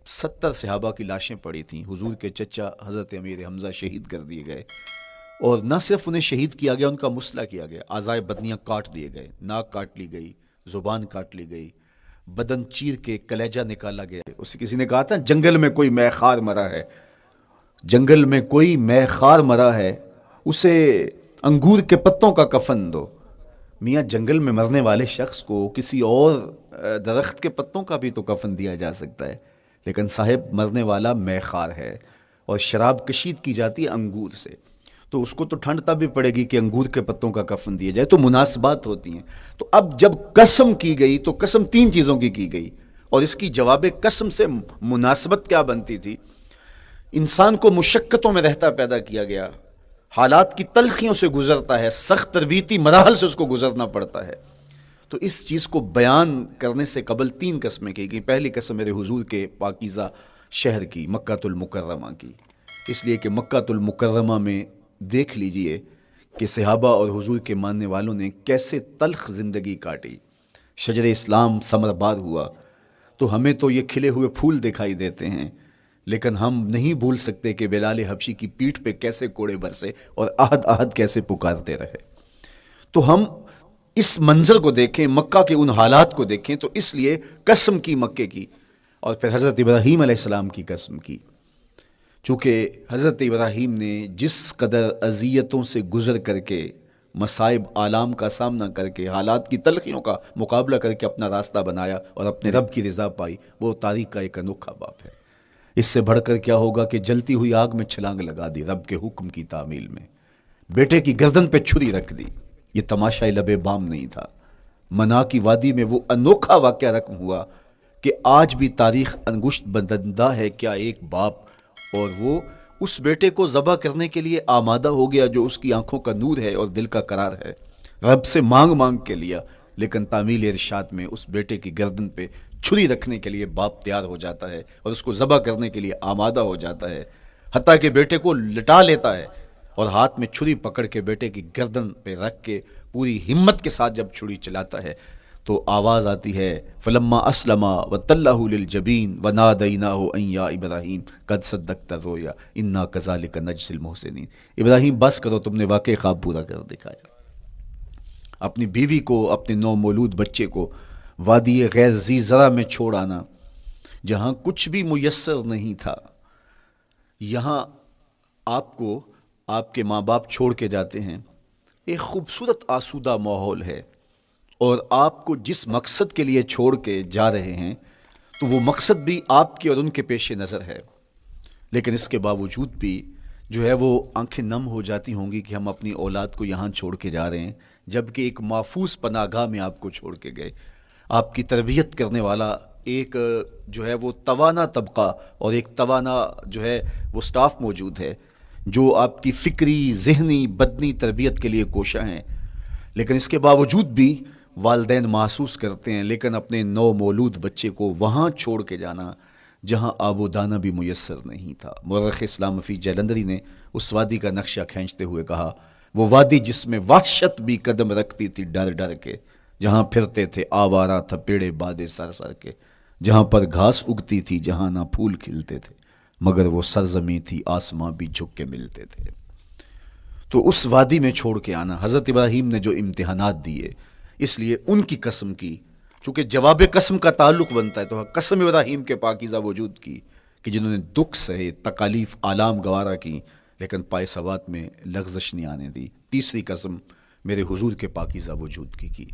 70 صحابہ کی لاشیں پڑی تھیں. حضور کے چچا حضرت امیر حمزہ شہید کر دیے گئے، اور نہ صرف انہیں شہید کیا گیا، ان کا مسئلہ کیا گیا. اعضائے بدنیاں کاٹ دیے گئے، ناک کاٹ لی گئی، زبان کاٹ لی گئی، بدن چیر کے کلیجہ نکالا گیا. اس کسی نے کہا تھا جنگل میں کوئی مے خار مرا ہے، جنگل میں کوئی مے خار مرا ہے، اسے انگور کے پتوں کا کفن دو. میاں جنگل میں مرنے والے شخص کو کسی اور درخت کے پتوں کا بھی تو کفن دیا جا سکتا ہے، لیکن صاحب مرنے والا مے خار ہے اور شراب کشید کی جاتی ہے انگور سے، تو اس کو تو ٹھنڈ تب بھی پڑے گی کہ انگور کے پتوں کا کفن دیا جائے. تو مناسبات ہوتی ہیں. تو اب جب قسم کی گئی تو قسم 3 چیزوں کی گئی، اور اس کی جواب قسم سے مناسبت کیا بنتی تھی؟ انسان کو مشقتوں میں رہتا پیدا کیا گیا، حالات کی تلخیوں سے گزرتا ہے، سخت تربیتی مراحل سے اس کو گزرنا پڑتا ہے. تو اس چیز کو بیان کرنے سے قبل 3 قسمیں کی گئی. پہلی قسم میرے حضور کے پاکیزہ شہر کی، مکہ المکرمہ کی، اس لیے کہ مکہ المکرمہ میں دیکھ لیجئے کہ صحابہ اور حضور کے ماننے والوں نے کیسے تلخ زندگی کاٹی. شجر اسلام ثمر بار ہوا تو ہمیں تو یہ کھلے ہوئے پھول دکھائی دیتے ہیں، لیکن ہم نہیں بھول سکتے کہ بلال حبشی کی پیٹھ پہ کیسے کوڑے برسے اور آہد آہد کیسے پکارتے رہے. تو ہم اس منظر کو دیکھیں، مکہ کے ان حالات کو دیکھیں، تو اس لیے قسم کی مکے کی، اور پھر حضرت ابراہیم علیہ السلام کی قسم کی. چونکہ حضرت ابراہیم نے جس قدر اذیتوں سے گزر کر کے، مصائب آلام کا سامنا کر کے، حالات کی تلخیوں کا مقابلہ کر کے اپنا راستہ بنایا اور اپنے رب کی رضا پائی، وہ تاریخ کا ایک انوکھا باب ہے. اس سے بڑھ کر کیا ہوگا کہ جلتی ہوئی آگ میں چھلانگ لگا دی رب کے حکم کی تعمیل میں، بیٹے کی گردن پہ چھری رکھ دی. یہ تماشائی لب بام نہیں تھا. منا کی وادی میں وہ انوکھا واقعہ رقم ہوا کہ آج بھی تاریخ انگشت بدندہ ہے کیا ایک باپ، اور وہ اس بیٹے کو ذبح کرنے کے لیے آمادہ ہو گیا جو اس کی آنکھوں کا نور ہے اور دل کا قرار ہے. رب سے مانگ مانگ کے لیا، لیکن تعمیل ارشاد میں اس بیٹے کی گردن پہ چھری رکھنے کے لیے باپ تیار ہو جاتا ہے اور اس کو ذبح کرنے کے لیے آمادہ ہو جاتا ہے، حتیٰ کہ بیٹے کو لٹا لیتا ہے اور ہاتھ میں چھری پکڑ کے بیٹے کی گردن پہ رکھ کے پوری ہمت کے ساتھ جب چھری چلاتا ہے تو آواز آتی ہے فلما اسلما وتلہ للجبین ونادیناہ ان یا ابراہیم قد صدقت الرؤیا انا کذالک نجزی المحسنین. ابراہیم بس کرو، تم نے واقعی خواب پورا کر دکھایا. اپنی بیوی کو، اپنے نو مولود بچے کو وادی غیر ذی زرع میں چھوڑ آنا، جہاں کچھ بھی میسر نہیں تھا. یہاں آپ کو آپ کے ماں باپ چھوڑ کے جاتے ہیں، ایک خوبصورت آسودہ ماحول ہے، اور آپ کو جس مقصد کے لیے چھوڑ کے جا رہے ہیں تو وہ مقصد بھی آپ کے اور ان کے پیش نظر ہے. لیکن اس کے باوجود بھی جو ہے وہ آنکھیں نم ہو جاتی ہوں گی کہ ہم اپنی اولاد کو یہاں چھوڑ کے جا رہے ہیں، جبکہ ایک محفوظ پناہ گاہ میں آپ کو چھوڑ کے گئے. آپ کی تربیت کرنے والا ایک جو ہے وہ توانا طبقہ اور ایک توانا جو ہے وہ سٹاف موجود ہے جو آپ کی فکری، ذہنی، بدنی تربیت کے لیے کوشاں ہیں. لیکن اس کے باوجود بھی والدین محسوس کرتے ہیں، لیکن اپنے نو مولود بچے کو وہاں چھوڑ کے جانا جہاں آب و دانہ بھی میسر نہیں تھا. مورخ اسلام فی جلندری نے اس وادی کا نقشہ کھینچتے ہوئے کہا، وہ وادی جس میں وحشت بھی قدم رکھتی تھی ڈر ڈر کے، جہاں پھرتے تھے آوارہ تھپیڑے بادے سر سر کے، جہاں پر گھاس اگتی تھی، جہاں نہ پھول کھلتے تھے، مگر وہ سرزمین تھی آسماں بھی جھک کے ملتے تھے. تو اس وادی میں چھوڑ کے آنا، حضرت ابراہیم نے جو امتحانات دیے، اس لیے ان کی قسم کی، چونکہ جواب قسم کا تعلق بنتا ہے تو قسم ابراہیم کے پاکیزہ وجود کی کہ جنہوں نے دکھ سہے، تکالیف آلام گوارا کی، لیکن پائے ثبات میں لغزش نہیں آنے دی. تیسری قسم میرے حضور کے پاکیزہ وجود کی.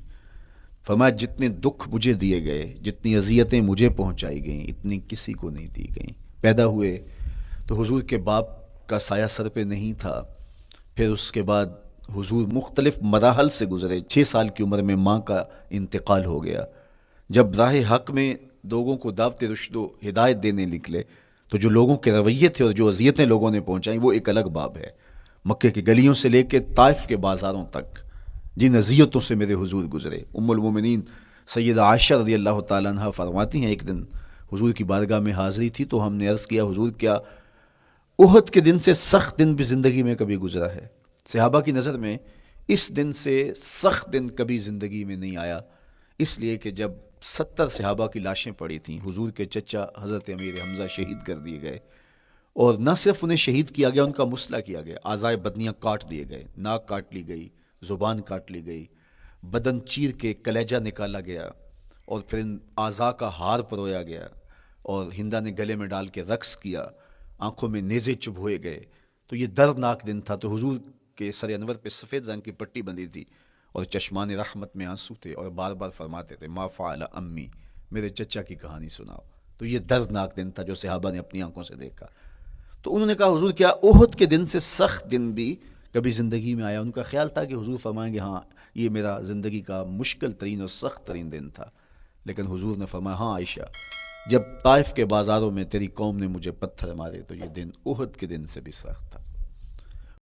فرمایا جتنے دکھ مجھے دیے گئے، جتنی اذیتیں مجھے پہنچائی گئیں، اتنی کسی کو نہیں دی گئیں. پیدا ہوئے تو حضور کے باپ کا سایہ سر پہ نہیں تھا. پھر اس کے بعد حضور مختلف مراحل سے گزرے. 6 سال کی عمر میں ماں کا انتقال ہو گیا. جب راہ حق میں لوگوں کو دعوت رشد و ہدایت دینے نکلے تو جو لوگوں کے رویے تھے اور جو اذیتیں لوگوں نے پہنچائیں وہ ایک الگ باب ہے. مکے کی گلیوں سے لے کے طائف کے بازاروں تک جن اذیتوں سے میرے حضور گزرے. ام المومنین سیدہ عائشہ رضی اللہ تعالیٰ عنہ فرماتی ہیں ایک دن حضور کی بارگاہ میں حاضری تھی تو ہم نے عرض کیا حضور کیا احد کے دن سے سخت دن بھی زندگی میں کبھی گزرا ہے؟ صحابہ کی نظر میں اس دن سے سخت دن کبھی زندگی میں نہیں آیا، اس لیے کہ جب 70 صحابہ کی لاشیں پڑی تھیں، حضور کے چچا حضرت امیر حمزہ شہید کر دیے گئے، اور نہ صرف انہیں شہید کیا گیا، ان کا مسئلہ کیا گیا، اعضائے بدنیاں کاٹ دیے گئے، ناک کاٹ لی گئی، زبان کاٹ لی گئی، بدن چیر کے کلیجہ نکالا گیا، اور پھر ان اعضاء کا ہار پرویا گیا، اور ہندا نے گلے میں ڈال کے رقص کیا، آنکھوں میں نیزے چبھوئے گئے۔ تو یہ دردناک دن تھا۔ تو حضور کے سر انور پہ سفید رنگ کی پٹی بندھی تھی، اور چشمان رحمت میں آنسو تھے، اور بار بار فرماتے تھے ما فعل امی، میرے چچا کی کہانی سناؤ۔ تو یہ دردناک دن تھا جو صحابہ نے اپنی آنکھوں سے دیکھا۔ تو انہوں نے کہا حضور کیا احد کے دن سے سخت دن بھی کبھی زندگی میں آیا؟ ان کا خیال تھا کہ حضور فرمائیں گے ہاں یہ میرا زندگی کا مشکل ترین اور سخت ترین دن تھا، لیکن حضور نے فرمایا ہاں عائشہ، جب طائف کے بازاروں میں تیری قوم نے مجھے پتھر مارے تو یہ دن احد کے دن سے بھی سخت تھا۔